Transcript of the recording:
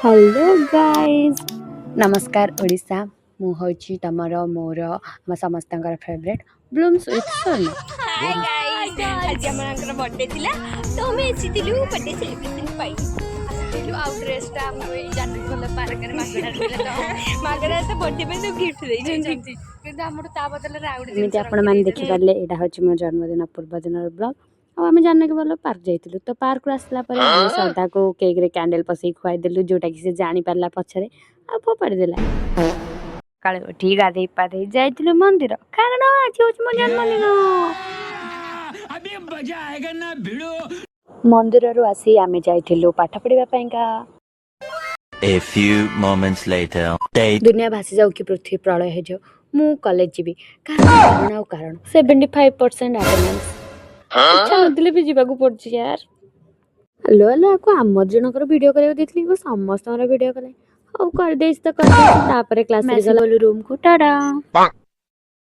Hello guys नमस्कार ओडिशा मु होची तमर मोर हम समस्तंकर फेवरेट ब्लूम्स विथ सोना हाय गाइस आज हमर बर्थडे थिला तो हम एसितिलु बर्थडे सेलिब्रेशन पाई आसिलु आउट ड्रेसटा हमको ए जानु भलो पार्क रे मागरा तो बर्थडे में तो गिफ्ट दे जेंति किंतु हमर ता बदल रे आउट एमिति आपण माने देखि पारले एटा होची मोर जन्मदिन पूर्व दिन ब्लॉग अब आम जान के बोलो पार्क जाइलु तो पार्क आसला हम सदा को केक रे कैंडल पसई खुआई देलु जोटा कि से जानी पारला पछरे आ फोपाड़ी देला काले उठी गाधे पाधे जाइलु मंदिर कारण आज होची मोर जन्मदिन अभी मजा आएगा ना भिड़ो मंदिर रु आसी आमे जाइलु पाठ पढ़िबा पइका A few moments later. दुनिया भासी जाऊ कि पृथ्वी प्रलय हे जाऊ मु कॉलेज जीवी कारण 75% अटेंडेंस इच्छा नदिले भी जीवाकू पड़छि यार हेलो हेलो को आम जनकर वीडियो करे देथली को समस्त वीडियो करे औ कर देस त कर तापर क्लास रे गलो रूम को टाडा